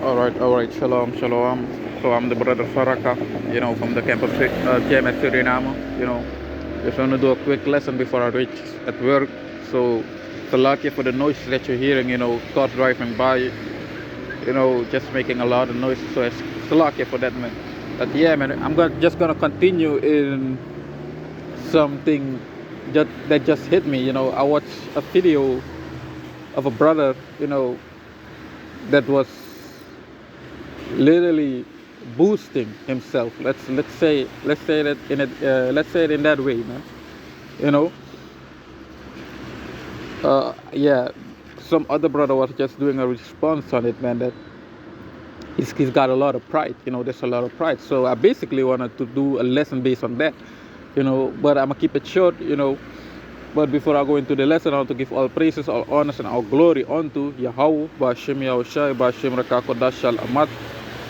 All right, shalom, shalom. So I'm the brother Faraka, from the campus GMS Suriname. Just want to do a quick lesson before I reach at work. So, lucky for the noise that you're hearing, cars driving by, just making a lot of noise. So it's lucky for that, man. But yeah, man, just gonna continue in something that just hit me. I watched a video of a brother, that was literally boosting himself. Let's say that in it. Let's say it in that way, man. You know, yeah. Some other brother was just doing a response on it, man. That he's got a lot of pride. There's a lot of pride. So I basically wanted to do a lesson based on that. But I'm gonna keep it short. But before I go into the lesson, I want to give all praises, all honors, and all glory unto Yahweh, Ba'ashem Yahushai, Ba'ashem Rakakodash Shal Amat,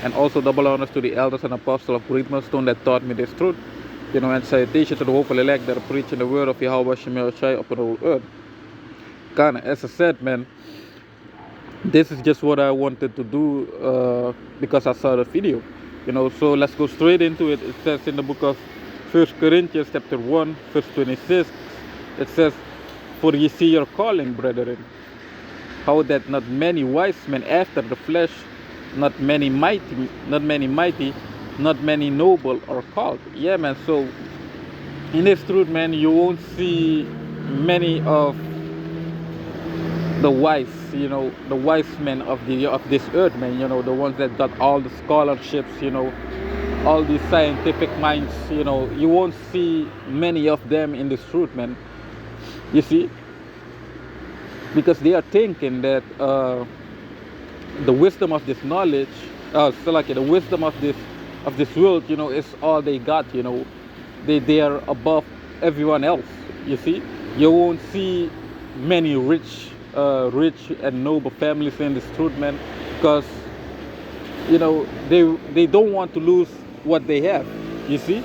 and also double honors to the elders and apostles of Great Millstone that taught me this truth. And salutation to the hopeful elect that are preaching the word of Yahweh Ba'ashem Yahushai upon the whole earth. Kinda, as I said, man, this is just what I wanted to do because I saw the video. So let's go straight into it. It says in the book of 1 Corinthians chapter 1, verse 26, it says, "For ye see your calling, brethren, how that not many wise men after the flesh, not many mighty, not many noble are called." Yeah, man. So in this truth, man, you won't see many of the wise, the wise men of this earth, man. The ones that got all the scholarships, all these scientific minds. You won't see many of them in this truth, man. You see, because they are thinking that the wisdom of this knowledge, the wisdom of this world, is all they got. They are above everyone else. You see, you won't see many rich and noble families in this truth, man, because they don't want to lose what they have. You see.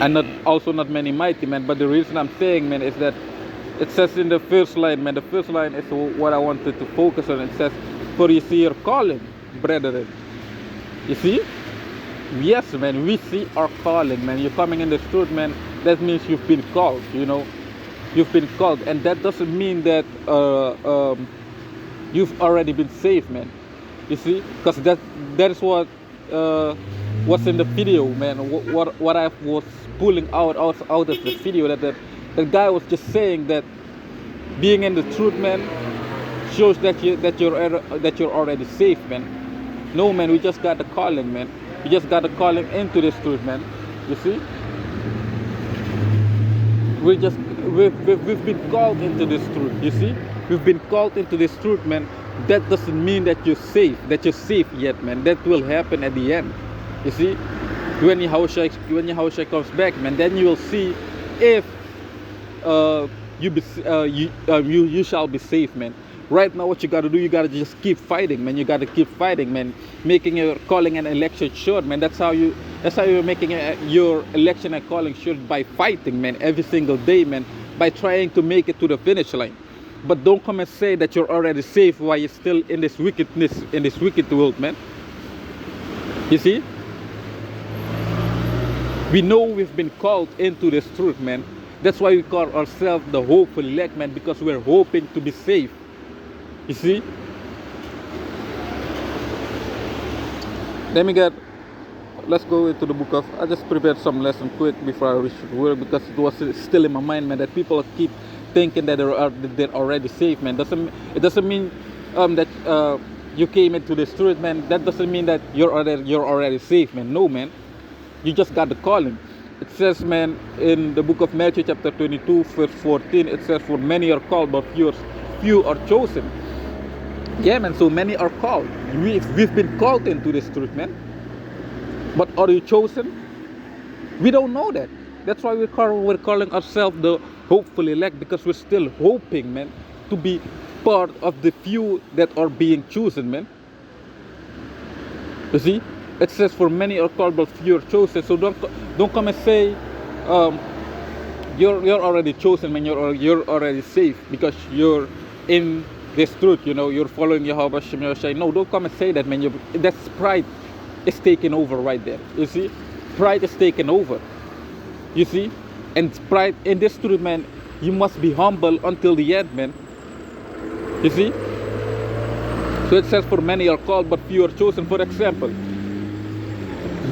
And not many mighty men. But the reason I'm saying, man, is that it says in the first line, man. The first line is what I wanted to focus on. It says, "For you see your calling, brethren." You see? Yes, man. We see our calling, man. You're coming in the truth, man. That means you've been called. You've been called, and that doesn't mean that you've already been saved, man. You see? Because that is what was in the video, man. What I was pulling out of the video, the guy was just saying that being in the truth, man, shows that you're already safe, man. No, man, we just got the calling, man. We just got the calling into this truth, man. You see, we've been called into this truth. You see, we've been called into this truth, man. That doesn't mean that you're safe yet, man. That will happen at the end. You see, when Yahushua comes back, man, then you will see if you shall be safe, man. Right now, what you gotta do, you gotta just keep fighting, man. You gotta keep fighting, man. Making your calling and election sure, man. That's how you're making your election and calling sure, by fighting, man, every single day, man. By trying to make it to the finish line. But don't come and say that you're already safe while you're still in this wickedness, in this wicked world, man. You see? We know we've been called into this truth, man. That's why we call ourselves the hopeful elect, man, because we're hoping to be safe. You see? Let's go into the book of, I just prepared some lesson quick before I reach work, because it was still in my mind, man, that people keep thinking that they're already safe, man. It doesn't mean that you came into this truth, man. That doesn't mean that you're already safe, man. No, man. You just got the calling. It says, man, in the book of Matthew chapter 22 verse 14, it says, "For many are called, but few are chosen." Yeah, man. So many are called. We've been called into this truth, man. But are you chosen? We don't know that. That's why we're calling ourselves the hopeful elect, because we're still hoping, man, to be part of the few that are being chosen, man. You see? It says, "For many are called, but few are chosen." So don't come and say you're already chosen, man. You're already safe because you're in this truth, you know, you're following Yahweh Shem Yahushai. No, don't come and say that, man. That's pride is taking over right there. You see? Pride is taking over. You see? And pride in this truth, man, you must be humble until the end, man. You see? So it says, for many are called, but few are chosen. For example,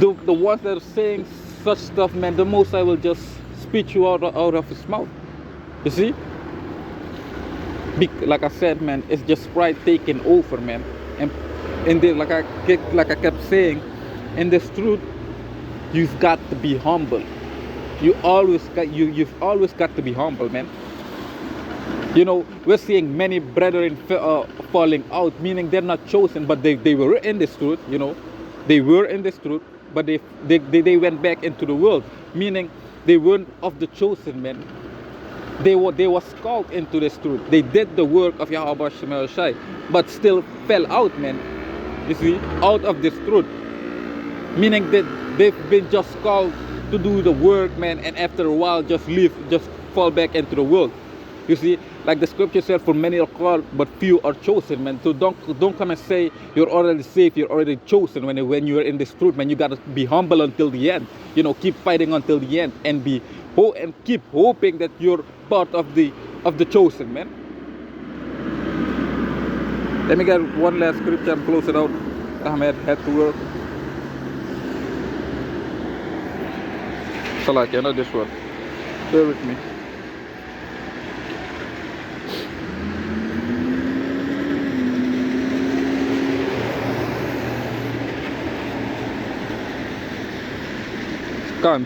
the ones that are saying such stuff, man, the Most I will just spit you out of his mouth. You see? Like I said, man, it's just pride taking over, man. And like I kept saying, in this truth, you've got to be humble. You've always got to be humble, man. You know, we're seeing many brethren falling out, meaning they're not chosen, but they were in this truth, you know. They were in this truth, but they went back into the world, meaning they weren't of the chosen, man. They were called into this truth. They did the work of Yahweh Shem Yahushai, but still fell out, man. You see, out of this truth. Meaning that they've been just called to do the work, man, and after a while just fall back into the world. You see, like the scripture said, for many are called, but few are chosen, man. So don't come and say you're already saved, you're already chosen when you're in this truth, man. You gotta be humble until the end. You know, keep fighting until the end, and keep hoping that you're part of the chosen, man. Let me get one last scripture and close it out. Ahmed had to work. Salaki, not this one. Bear with me.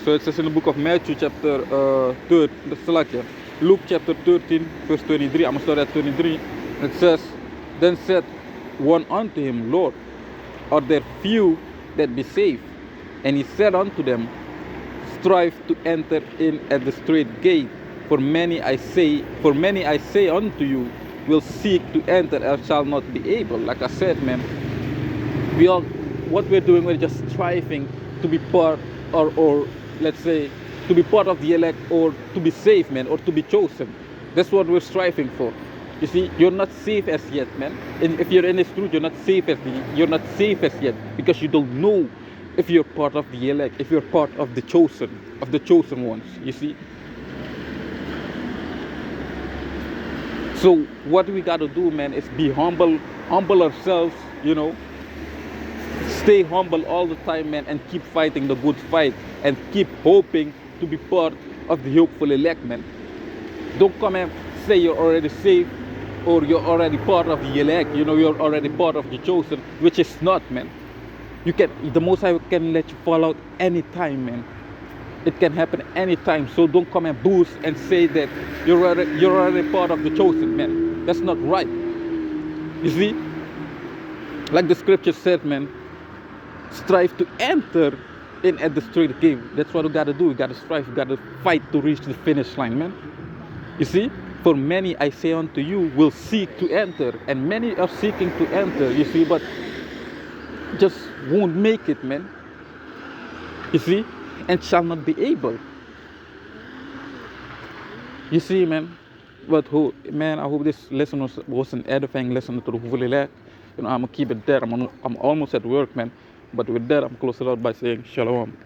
So it says in the book of Matthew chapter 13, Luke chapter 13 verse 23, I'm going to start at 23. It says, then said one unto him, Lord, are there few that be saved? And he said unto them, strive to enter in at the straight gate, for many I say unto you, will seek to enter and shall not be able. Like I said, man, what we're doing, we're just striving to be part, or let's say to be part of the elect, or to be saved, man, or to be chosen. That's what we're striving for. You see, you're not safe as yet, man. And if you're in this truth, you're not safe as yet, because you don't know if you're part of the elect, if you're part of the chosen ones. You see. So what we gotta do, man, is be humble ourselves, you know. Stay humble all the time, man, and keep fighting the good fight, and keep hoping to be part of the hopeful elect, man. Don't come and say you're already saved, or you're already part of the elect, you know, you're already part of the chosen, which is not, man. The Most High can let you fall out anytime, man. It can happen anytime. So don't come and boast and say that you're already part of the chosen, man. That's not right. You see, like the scripture said, man, strive to enter in at the straight gate. That's what we gotta do. We gotta strive, we gotta fight to reach the finish line, man. You see, for many I say unto you will seek to enter, and many are seeking to enter, you see, but just won't make it, man. You see, and shall not be able. You see, man. But man, I hope this lesson was an edifying lesson to the Holy Elect. You know, I'm gonna keep it there. I'm almost at work, man. But with that, I'm closing out by saying Shalom.